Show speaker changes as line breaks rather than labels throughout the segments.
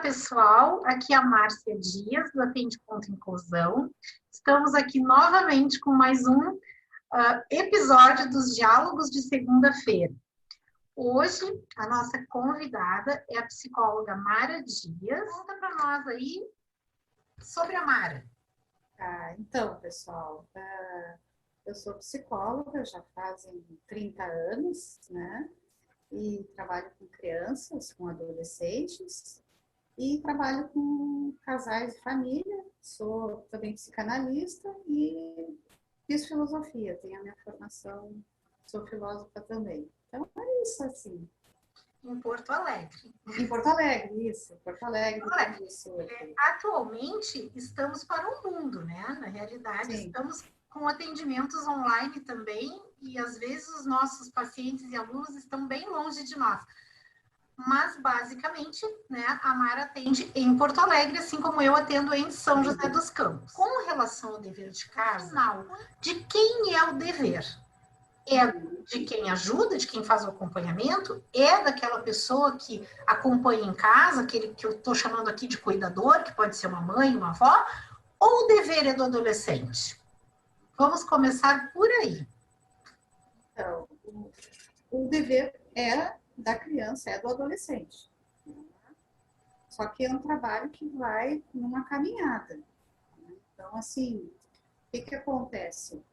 pessoal, aqui é a Márcia Dias, do Atende Contra Inclusão. Estamos aqui novamente com mais um episódio dos Diálogos de Segunda-feira. Hoje, a nossa convidada é a psicóloga Mara Dias. Conta para nós aí sobre a Mara.
Então, pessoal, eu sou psicóloga, já fazem 30 anos, né? E trabalho com crianças, com adolescentes, e trabalho com casais de família. Sou também psicanalista e fiz filosofia, tenho a minha formação, sou filósofa também. Então, é isso, assim.
Em Porto Alegre.
Em Porto Alegre, isso. Porto Alegre.
Atualmente, estamos para o mundo, né? Na realidade, sim, estamos com atendimentos online também, e às vezes os nossos pacientes e alunos estão bem longe de nós. Mas, basicamente, né, a Mara atende em Porto Alegre, assim como eu atendo em São José dos Campos. Com relação ao dever de casa, de quem é o dever? É de quem ajuda, de quem faz o acompanhamento? É daquela pessoa que acompanha em casa, aquele que eu estou chamando aqui de cuidador, que pode ser uma mãe, uma avó? Ou o dever é do adolescente? Vamos começar por aí.
Então, o dever é da criança, é do adolescente. Só que é um trabalho que vai numa caminhada. Então, assim, o que acontece?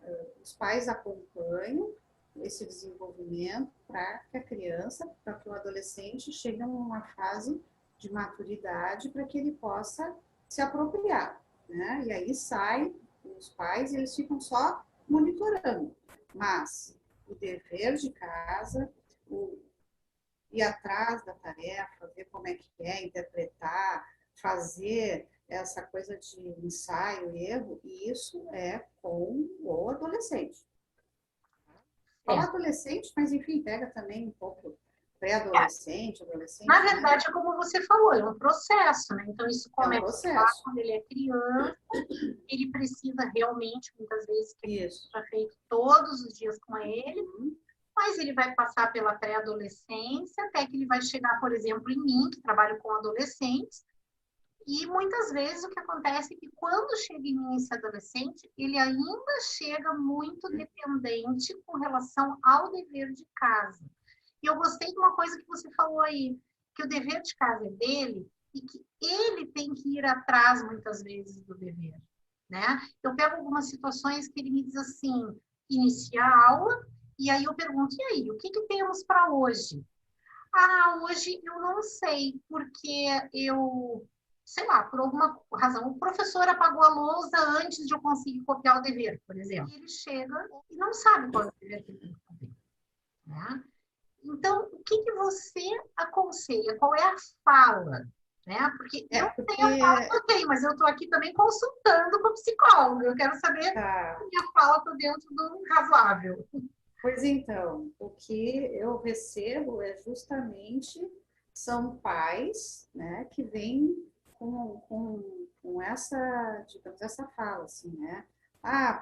Os pais acompanham esse desenvolvimento para que a criança, para que o adolescente chegue numa fase de maturidade para que ele possa se apropriar, né? E aí saem os pais e eles ficam só monitorando. Mas o dever de casa, ir atrás da tarefa, ver como é que é, interpretar, fazer essa coisa de ensaio, erro, e isso é com o adolescente. Fala adolescente, mas enfim, pega também um pouco pré-adolescente, adolescente.
Na verdade, é como você falou, é um processo, né? Então, isso começa lá quando ele é criança, ele precisa realmente, muitas vezes, que isso seja feito todos os dias com ele, mas ele vai passar pela pré-adolescência, até que ele vai chegar, por exemplo, em mim, que trabalho com adolescentes, e muitas vezes o que acontece é que quando chega em mim esse adolescente, ele ainda chega muito dependente com relação ao dever de casa. E eu gostei de uma coisa que você falou aí, que o dever de casa é dele e que ele tem que ir atrás, muitas vezes, do dever, né? Eu pego algumas situações que ele me diz assim, inicia a aula, e aí eu pergunto, e aí, o que temos para hoje? Hoje eu não sei, porque eu, sei lá, por alguma razão, o professor apagou a lousa antes de eu conseguir copiar o dever, por exemplo. E ele chega e não sabe qual é o dever que ele tem que fazer, né? Então, o que você aconselha? Qual é a fala? Né? Porque eu tenho a fala que eu tenho, mas eu estou aqui também consultando com o psicólogo. Eu quero saber se a minha fala está dentro do razoável.
Pois então, o que eu recebo é justamente, são pais, né, que vêm com essa, digamos, essa fala, assim, né?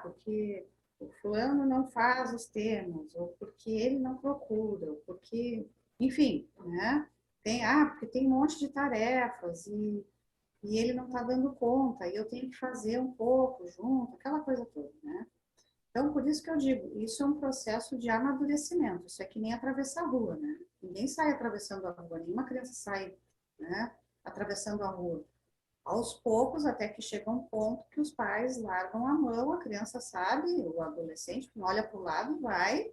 Porque o fulano não faz os termos, ou porque ele não procura, ou porque, enfim, né? Porque tem um monte de tarefas e ele não está dando conta, e eu tenho que fazer um pouco junto, aquela coisa toda, né? Então, por isso que eu digo, isso é um processo de amadurecimento, isso é que nem atravessar a rua, né? Ninguém sai atravessando a rua, nenhuma criança sai, né, atravessando a rua. Aos poucos, até que chega um ponto que os pais largam a mão, a criança sabe, o adolescente olha para o lado, vai,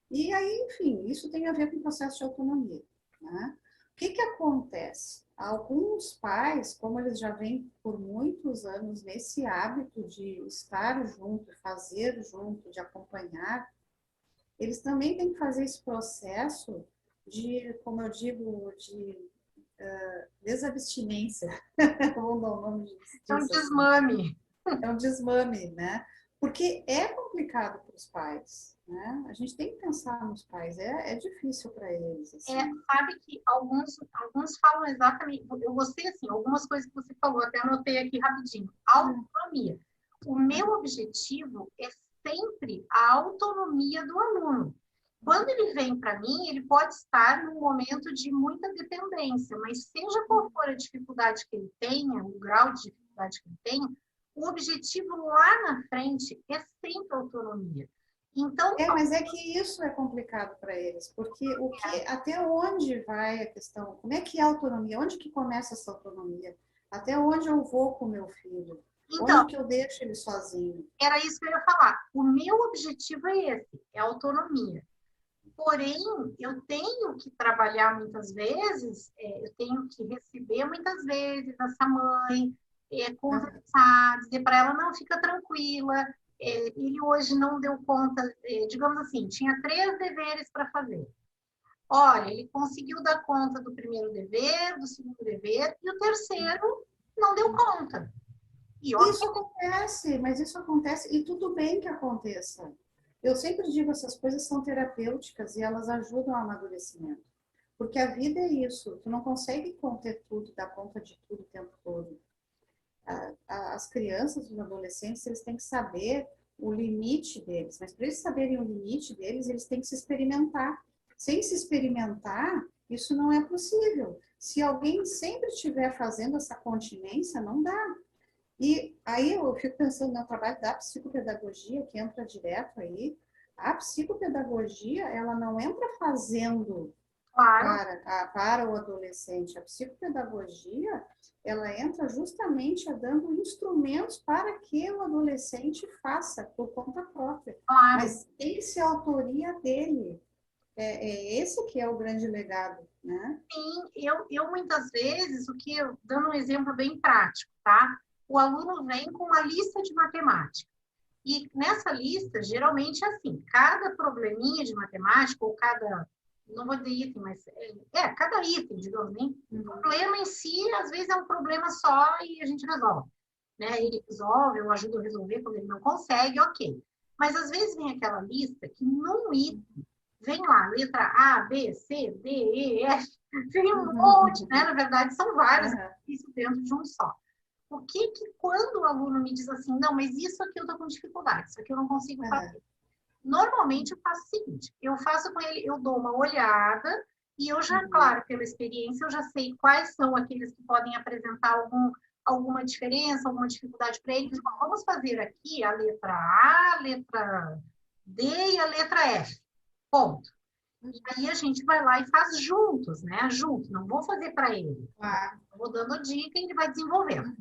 e aí, enfim, isso tem a ver com o processo de autonomia, né? O que acontece? Alguns pais, como eles já vêm por muitos anos nesse hábito de estar junto, fazer junto, de acompanhar, eles também têm que fazer esse processo de, como eu digo, de desabstinência. Vamos dar o nome disso.
É um desmame.
É um desmame, né? Porque é complicado para os pais, né? A gente tem que pensar nos pais, é difícil para eles. Assim.
Sabe que alguns falam exatamente, eu gostei assim, algumas coisas que você falou, até anotei aqui rapidinho. Autonomia. O meu objetivo é sempre a autonomia do aluno. Quando ele vem para mim, ele pode estar num momento de muita dependência, mas seja qual for a dificuldade que ele tenha, o grau de dificuldade que ele tenha, o objetivo lá na frente é sempre a autonomia. Então,
mas é que isso é complicado para eles, porque até onde vai a questão? Como é que é a autonomia? Onde que começa essa autonomia? Até onde eu vou com meu filho?
Então,
onde que eu deixo ele sozinho?
Era isso que eu ia falar. O meu objetivo é esse, é a autonomia. Porém, eu tenho que trabalhar muitas vezes, eu tenho que receber muitas vezes essa mãe, conversar, dizer para ela, não, fica tranquila, ele hoje não deu conta, digamos assim, tinha 3 deveres para fazer. Olha, ele conseguiu dar conta do primeiro dever, do segundo dever, e o terceiro não deu conta.
Isso acontece, mas isso acontece, e tudo bem que aconteça. Eu sempre digo, essas coisas são terapêuticas e elas ajudam o amadurecimento. Porque a vida é isso, tu não consegue conter tudo, dar conta de tudo o tempo todo. As crianças, os adolescentes, eles têm que saber o limite deles, mas para eles saberem o limite deles, eles têm que se experimentar. Sem se experimentar, isso não é possível. Se alguém sempre estiver fazendo essa continência, não dá. E aí eu fico pensando no trabalho da psicopedagogia, que entra direto aí. A psicopedagogia, ela não entra fazendo para o adolescente. A psicopedagogia, ela entra justamente dando instrumentos para que o adolescente faça por conta própria. Mas tem que ser a autoria dele. Esse que é o grande legado, né?
Sim, eu muitas vezes, dando um exemplo bem prático, tá? O aluno vem com uma lista de matemática. E nessa lista, geralmente é assim, cada probleminha de matemática, ou não vou dizer item, mas cada item, digamos assim, o problema em si, às vezes é um problema só e a gente resolve. Né? Ele resolve, eu ajudo a resolver quando ele não consegue, ok. Mas às vezes vem aquela lista que num item vem lá, letra A, B, C, D, E, F, vem um monte, né? Na verdade, são vários exercícios dentro de um só. O que quando o aluno me diz assim, não, mas isso aqui eu tô com dificuldade, isso aqui eu não consigo fazer. Normalmente eu faço o seguinte, eu faço com ele, eu dou uma olhada e eu já, claro, pela experiência, eu já sei quais são aqueles que podem apresentar alguma diferença, alguma dificuldade para ele. Então, vamos fazer aqui a letra A, a letra D e a letra F. Ponto. E aí a gente vai lá e faz juntos, né? Junto, não vou fazer para ele. Eu vou dando dica e ele vai desenvolvendo.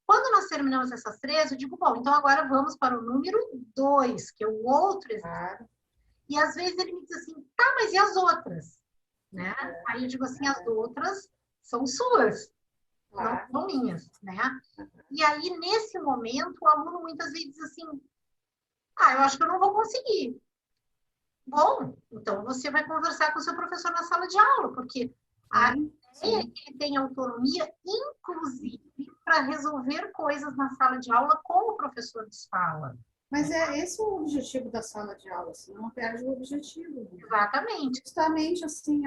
Quando nós terminamos essas 3, eu digo, bom, então agora vamos para o número 2, que é o outro exercício. E às vezes ele me diz assim, tá, mas e as outras? Né? Aí eu digo assim, as outras são suas, não são minhas, né? E aí, nesse momento, o aluno muitas vezes diz assim, eu acho que eu não vou conseguir. Bom, então você vai conversar com o seu professor na sala de aula, porque a ideia é que ele tenha autonomia, inclusive, para resolver coisas na sala de aula com o professor de sala.
Mas esse é o objetivo da sala de aula, assim, não perde o objetivo. Né?
Exatamente.
Justamente assim,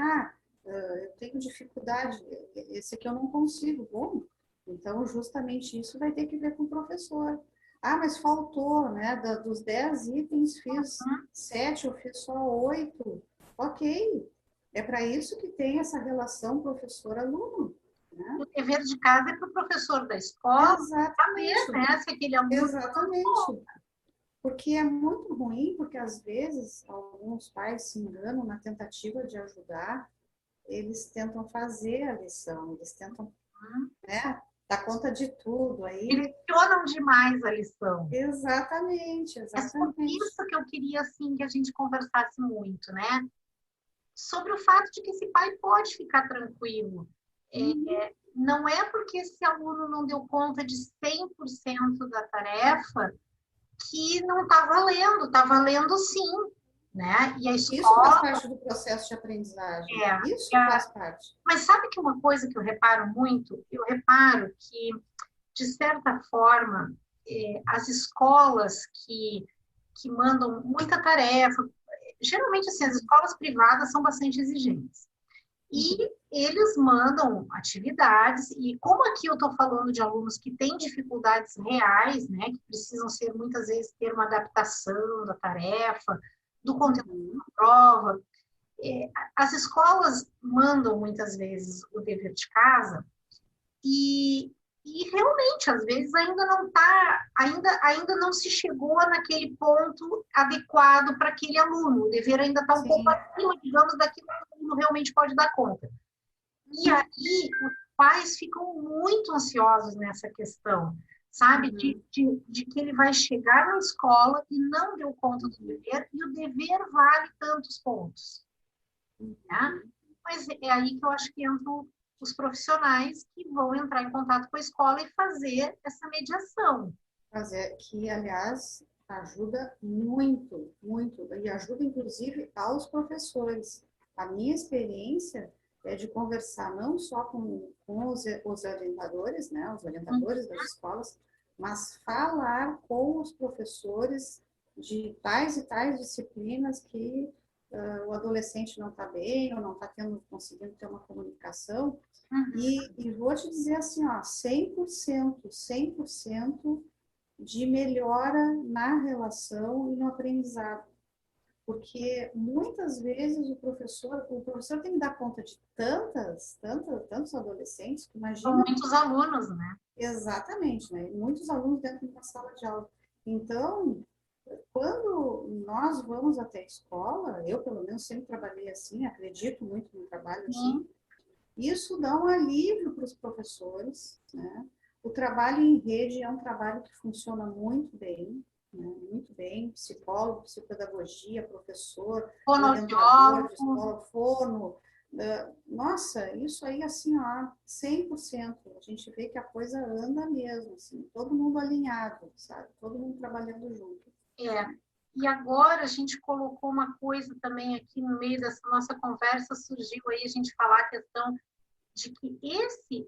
eu tenho dificuldade, esse aqui eu não consigo. Bom, então justamente isso vai ter que ver com o professor. Mas faltou, né? Dos 10 itens fiz 7, eu fiz só 8. Ok, é para isso que tem essa relação professor-aluno. Né?
O dever de casa é para o professor da escola saber, né, se aquele aluno...
Exatamente. Porque é muito ruim, porque às vezes alguns pais se enganam na tentativa de ajudar, eles tentam fazer a lição, eles tentam dar conta de tudo. Aí
eles questionam demais a lição.
Exatamente.
É sobre isso que eu queria, assim, que a gente conversasse muito, né? Sobre o fato de que esse pai pode ficar tranquilo. Não é porque esse aluno não deu conta de 100% da tarefa que não está valendo sim. Né? E a escola...
Isso faz parte do processo de aprendizagem. Isso faz parte.
Mas sabe que uma coisa que eu reparo muito? Eu reparo que, de certa forma, as escolas que mandam muita tarefa, geralmente assim, as escolas privadas são bastante exigentes. E eles mandam atividades, e como aqui eu estou falando de alunos que têm dificuldades reais, né, que precisam muitas vezes ter uma adaptação da tarefa, do conteúdo da prova. As escolas mandam muitas vezes o dever de casa e realmente, às vezes, ainda não se chegou naquele ponto adequado para aquele aluno. O dever ainda está um pouco acima, digamos, daquilo que o aluno realmente pode dar conta. E aí, os pais ficam muito ansiosos nessa questão, sabe? De que ele vai chegar na escola e não deu conta do dever, e o dever vale tantos pontos. Né? Mas é aí que eu acho que entram os profissionais que vão entrar em contato com a escola e fazer essa mediação.
Que, aliás, ajuda muito, muito, e ajuda, inclusive, aos professores. A minha experiência é de conversar não só com os orientadores, né, os orientadores das escolas, mas falar com os professores de tais e tais disciplinas que o adolescente não está bem ou não está conseguindo ter uma comunicação. E vou te dizer assim, ó, 100% de melhora na relação e no aprendizado. Porque muitas vezes o professor tem que dar conta de tantos adolescentes que imagina...
São muitos alunos, né?
Exatamente, né? Muitos alunos dentro de uma sala de aula. Então, quando nós vamos até a escola, eu pelo menos sempre trabalhei assim, acredito muito no trabalho assim, isso dá um alívio para os professores, né? O trabalho em rede é um trabalho que funciona muito bem, né? Muito bem, psicólogo, psicopedagogia, professor, orientador de escola, fono. Nossa, isso aí assim, ó, 100%. A gente vê que a coisa anda mesmo, assim, todo mundo alinhado, sabe? Todo mundo trabalhando junto.
E agora a gente colocou uma coisa também aqui no meio dessa nossa conversa, surgiu aí a gente falar a questão de que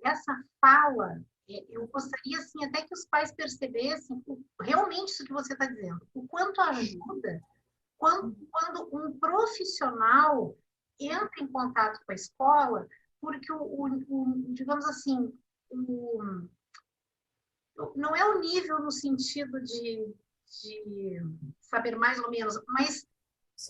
essa fala, eu gostaria assim até que os pais percebessem realmente isso que você está dizendo, o quanto ajuda quando um profissional entra em contato com a escola, porque digamos assim, não é o nível no sentido de saber mais ou menos, mas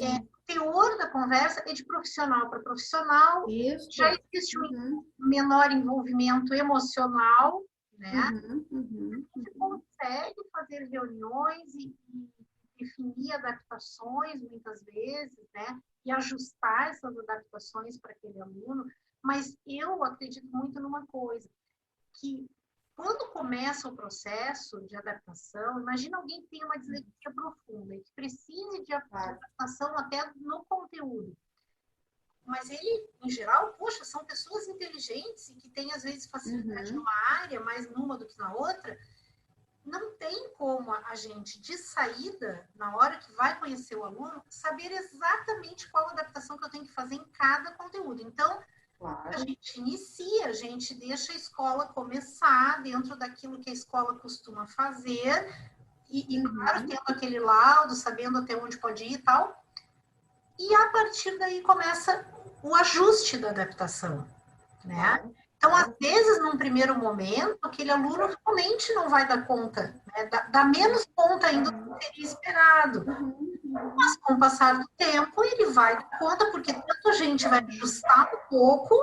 o teor da conversa é de profissional para profissional. Isso. Já existe um menor envolvimento emocional, né? A gente consegue fazer reuniões e definir adaptações, muitas vezes, né? E ajustar essas adaptações para aquele aluno. Mas eu acredito muito numa coisa, que quando começa o processo de adaptação, imagina alguém que tem uma dislexia profunda e que precise de adaptação até no conteúdo. Mas ele, em geral, poxa, são pessoas inteligentes e que têm, às vezes, facilidade numa área, mais numa do que na outra. Não tem como a gente, de saída, na hora que vai conhecer o aluno, saber exatamente qual adaptação que eu tenho que fazer em cada conteúdo. Então, a gente inicia, a gente deixa a escola começar dentro daquilo que a escola costuma fazer, e claro, tendo aquele laudo, sabendo até onde pode ir e tal. E a partir daí começa o ajuste da adaptação, né? Então, às vezes, num primeiro momento, aquele aluno realmente não vai dar conta, né? Dá menos conta ainda do que seria esperado. Mas, com o passar do tempo, ele vai dar conta, porque tanto a gente vai ajustar um pouco,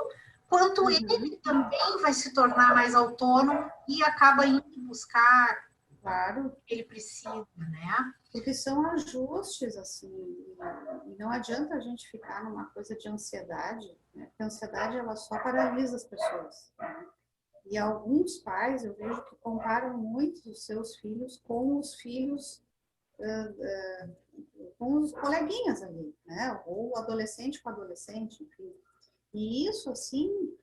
quanto ele também vai se tornar mais autônomo e acaba indo buscar o que ele precisa, né?
Porque são ajustes, assim, e não adianta a gente ficar numa coisa de ansiedade, né? Porque a ansiedade, ela só paralisa as pessoas, né? E alguns pais, eu vejo que comparam muito os seus filhos com os filhos, com os coleguinhas ali, né? Ou adolescente com adolescente, enfim. E isso, assim,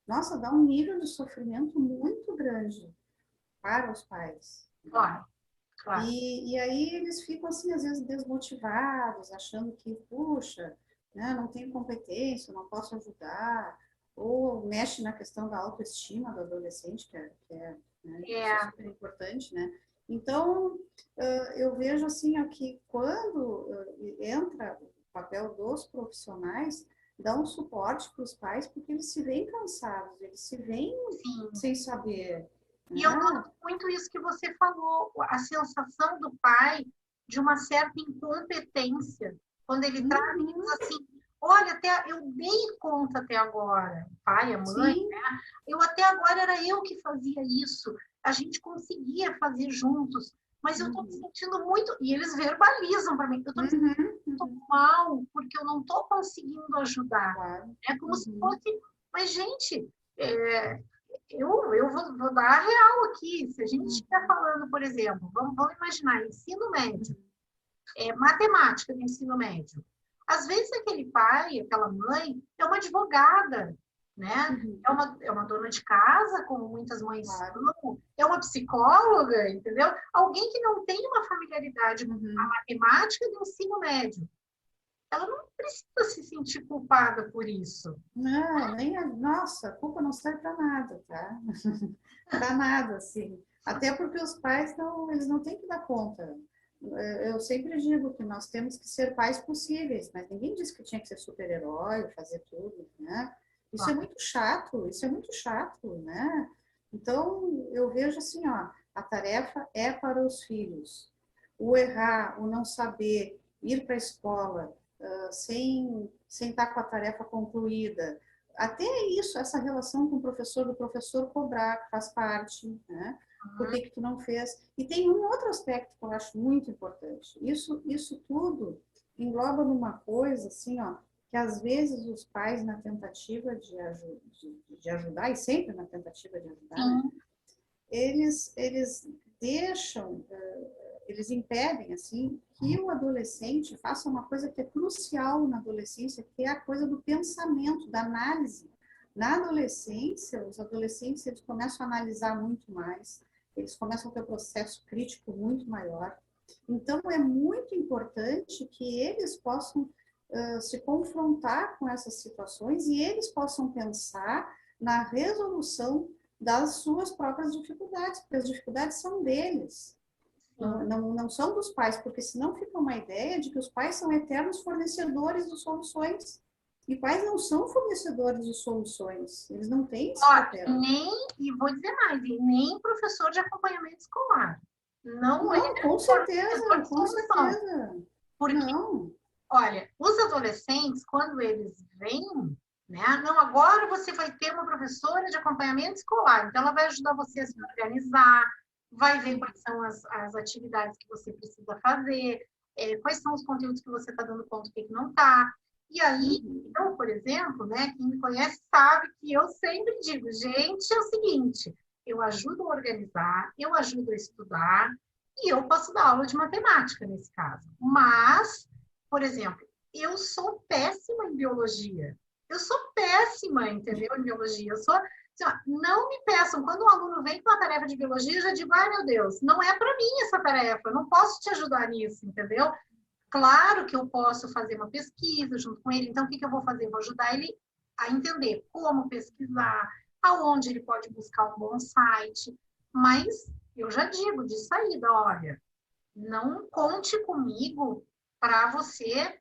nossa, dá um nível de sofrimento muito grande para os pais.
Claro.
E aí eles ficam, assim, às vezes desmotivados, achando que, puxa, né, não tenho competência, não posso ajudar, ou mexe na questão da autoestima do adolescente, que é super importante, né? Então, eu vejo, assim, que quando entra o papel dos profissionais, dá um suporte para os pais, porque eles se veem cansados, eles se veem sem saber.
E eu noto muito isso que você falou, a sensação do pai de uma certa incompetência Quando ele traz e diz assim, olha, até eu dei conta até agora, o pai, a mãe, né? Eu até agora era eu que fazia isso, a gente conseguia fazer juntos, mas eu tô me sentindo muito... E eles verbalizam para mim, eu tô me sentindo muito mal, porque eu não tô conseguindo ajudar. É como se fosse... Mas, gente, eu vou dar a real aqui. Se a gente estiver falando, por exemplo, vamos imaginar, ensino médio, matemática do ensino médio. Às vezes aquele pai, aquela mãe, é uma advogada, né? É uma dona de casa, como muitas mães são, é uma psicóloga, entendeu? Alguém que não tem uma familiaridade com a matemática do ensino médio. Ela não precisa se sentir culpada por isso.
Não, nossa, a culpa não serve para nada, tá? Para nada, assim. Até porque os pais eles não têm que dar conta. Eu sempre digo que nós temos que ser pais possíveis, mas ninguém disse que tinha que ser super-herói, fazer tudo, né? Isso é muito chato, né? Então, eu vejo assim, ó, a tarefa é para os filhos. O errar, o não saber, ir para a escola, sem estar com a tarefa concluída. Até isso, essa relação com o professor, do professor cobrar, que faz parte, né? Por que tu não fez? E tem um outro aspecto que eu acho muito importante. Isso tudo engloba numa coisa, assim, ó, que às vezes os pais, na tentativa de ajudar, e sempre na tentativa de ajudar, né? Eles deixam, eles impedem, assim, que o adolescente faça uma coisa que é crucial na adolescência, que é a coisa do pensamento, da análise. Na adolescência, os adolescentes, eles começam a analisar muito mais, eles começam a ter um processo crítico muito maior. Então, é muito importante que eles possam se confrontar com essas situações e eles possam pensar na resolução das suas próprias dificuldades, porque as dificuldades são deles, não são dos pais, porque senão fica uma ideia de que os pais são eternos fornecedores de soluções. E pais não são fornecedores de soluções, eles não têm esse papel.
E vou dizer mais, nem professor de acompanhamento escolar. Não
com certeza, com certeza.
Porque, olha, os adolescentes, quando eles vêm, né? Não, agora você vai ter uma professora de acompanhamento escolar, então ela vai ajudar você a se organizar, vai ver quais são as atividades que você precisa fazer, quais são os conteúdos que você está dando conta e que não está. E aí, eu, por exemplo, né, quem me conhece sabe que eu sempre digo, gente, é o seguinte, eu ajudo a organizar, eu ajudo a estudar, e eu posso dar aula de matemática nesse caso. Mas, por exemplo, eu sou péssima em biologia. Eu sou péssima, entendeu, em biologia. Eu sou, assim, ó, não me peçam, quando um aluno vem com uma tarefa de biologia, eu já digo, ai meu Deus, não é para mim essa tarefa, eu não posso te ajudar nisso, entendeu? Claro que eu posso fazer uma pesquisa junto com ele, então o que eu vou fazer? Eu vou ajudar ele a entender como pesquisar, aonde ele pode buscar um bom site, mas eu já digo de saída, olha, não conte comigo para você,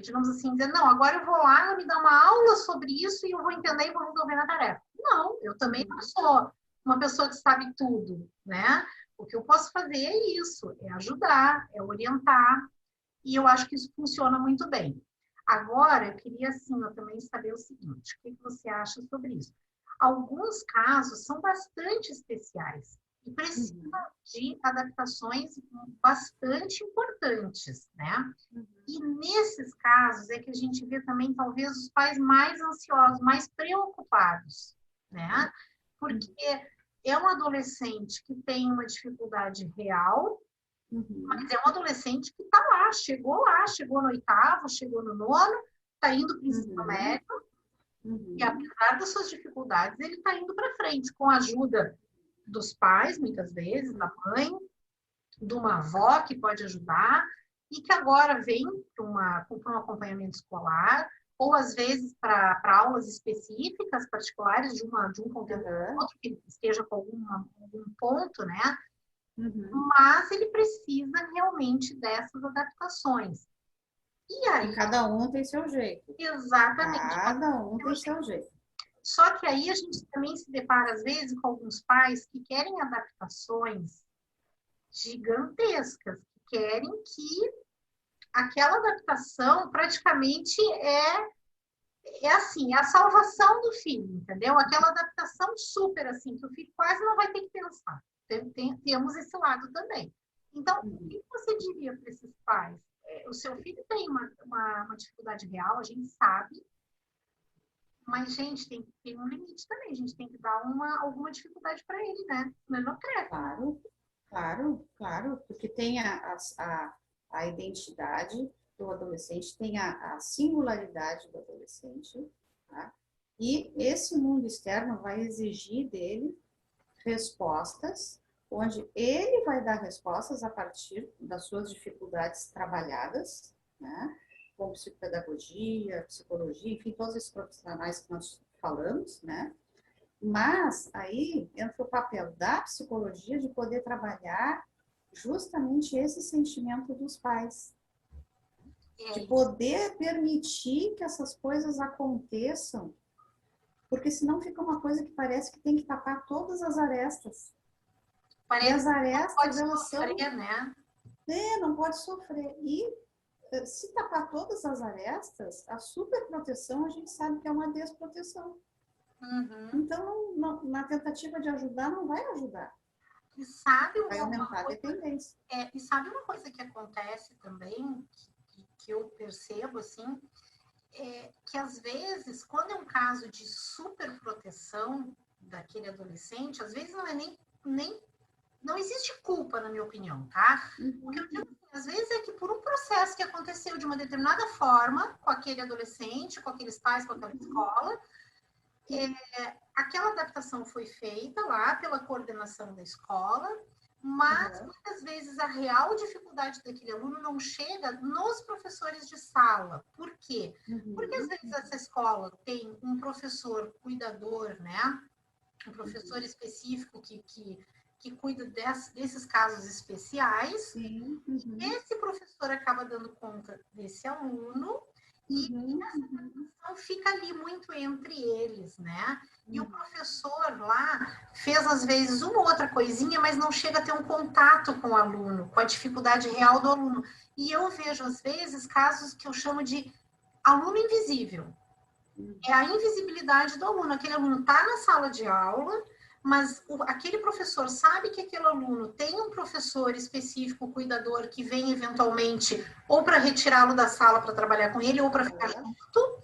digamos assim, dizer, não, agora eu vou lá me dar uma aula sobre isso e eu vou entender e vou resolver na tarefa. Não, eu também não sou uma pessoa que sabe tudo, né? O que eu posso fazer é isso, é ajudar, é orientar, e eu acho que isso funciona muito bem. Agora, eu queria, assim, eu também saber o seguinte, o que você acha sobre isso? Alguns casos são bastante especiais e precisam de adaptações bastante importantes, né? E nesses casos é que a gente vê também, talvez, os pais mais ansiosos, mais preocupados, né? Porque é um adolescente que tem uma dificuldade real, mas é um adolescente que está lá, chegou no 8º, chegou no 9º, está indo para o ensino médio, e apesar das suas dificuldades, ele está indo para frente, com a ajuda dos pais, muitas vezes, da mãe, de uma avó que pode ajudar, e que agora vem para um acompanhamento escolar, ou às vezes para aulas específicas, particulares, de um conteúdo outro, que esteja com algum ponto, né? Mas ele precisa realmente dessas adaptações. E aí,
cada um tem seu jeito.
Exatamente.
Cada um tem seu jeito.
Só que aí a gente também se depara, às vezes, com alguns pais que querem adaptações gigantescas, que querem que aquela adaptação praticamente assim, é a salvação do filho, entendeu? Aquela adaptação super, assim, que o filho quase não vai ter que pensar. Temos esse lado também. Então, o que você diria para esses pais? O seu filho tem uma dificuldade real, a gente sabe, mas, gente, tem um limite também. A gente tem que dar alguma dificuldade para ele, né? Não é no credo.
Claro, porque tem a identidade do adolescente, tem a singularidade do adolescente, tá? E esse mundo externo vai exigir dele respostas, onde ele vai dar respostas a partir das suas dificuldades trabalhadas, né? Com psicopedagogia, psicologia, enfim, todos esses profissionais que nós falamos, né? Mas aí entra o papel da psicologia de poder trabalhar justamente esse sentimento dos pais, de poder permitir que essas coisas aconteçam, porque senão fica uma coisa que parece que tem que tapar todas as arestas.
Parece
e as arestas,
elas sofrer, são... né?
Não pode sofrer. E se tapar todas as arestas, a superproteção a gente sabe que é uma desproteção. Então, na tentativa de ajudar, não vai ajudar.
E sabe
vai aumentar a dependência.
E sabe uma coisa que acontece também, que eu percebo, assim, que às vezes, quando é um caso de superproteção daquele adolescente, às vezes não é nem não existe culpa, na minha opinião, tá? O que eu digo, às vezes, é que por um processo que aconteceu de uma determinada forma com aquele adolescente, com aqueles pais, com aquela escola, aquela adaptação foi feita lá pela coordenação da escola, mas muitas vezes a real dificuldade daquele aluno não chega nos professores de sala. Por quê? Porque às vezes essa escola tem um professor cuidador, né? Um professor específico que cuida desses casos especiais. Esse professor acaba dando conta desse aluno e essa adaptação fica ali muito entre eles, né? E o professor lá fez, às vezes, uma ou outra coisinha, mas não chega a ter um contato com o aluno, com a dificuldade real do aluno. E eu vejo, às vezes, casos que eu chamo de aluno invisível. É a invisibilidade do aluno. Aquele aluno está na sala de aula, mas aquele professor sabe que aquele aluno tem um professor específico, cuidador, que vem eventualmente ou para retirá-lo da sala para trabalhar com ele ou para ficar junto,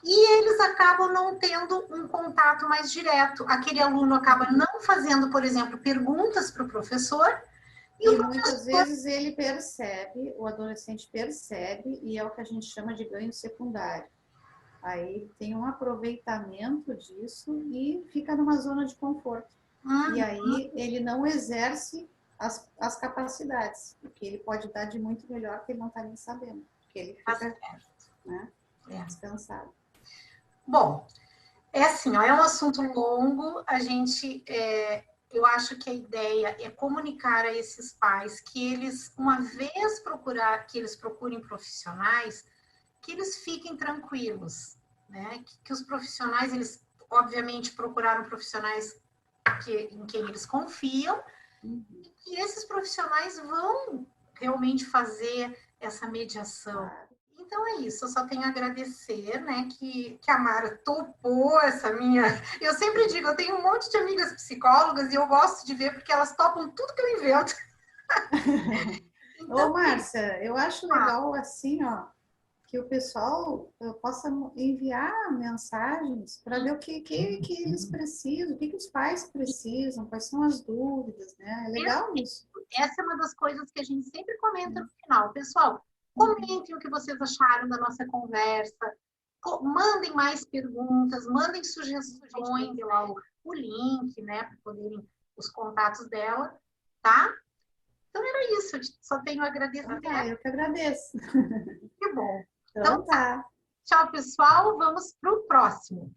e eles acabam não tendo um contato mais direto. Aquele aluno acaba não fazendo, por exemplo, perguntas para o professor.
E muitas vezes ele percebe, o adolescente percebe, e é o que a gente chama de ganho secundário. Aí tem um aproveitamento disso e fica numa zona de conforto. E aí ele não exerce as capacidades, porque ele pode dar de muito melhor que ele não está nem sabendo, porque ele fica descansado.
Bom, é assim, ó, é um assunto longo, eu acho que a ideia é comunicar a esses pais que eles, uma vez que eles procurem profissionais, que eles fiquem tranquilos, né? Que os profissionais, eles obviamente procuraram profissionais em quem eles confiam, e que esses profissionais vão realmente fazer essa mediação. Então é isso, eu só tenho a agradecer, né, que a Mara topou essa minha... Eu sempre digo, eu tenho um monte de amigas psicólogas e eu gosto de ver porque elas topam tudo que eu invento.
Então, ô, Márcia, eu acho legal assim, ó, que o pessoal possa enviar mensagens para ver o que eles precisam, o que os pais precisam, quais são as dúvidas, né? É legal isso.
Essa é uma das coisas que a gente sempre comenta no final. Pessoal, comentem o que vocês acharam da nossa conversa, mandem mais perguntas, mandem sugestões, lá o link, né, para poderem os contatos dela, tá? Então era isso, eu só tenho a agradecer.
Eu que agradeço.
Que bom.
Então tá.
Tchau, pessoal. Vamos para o próximo.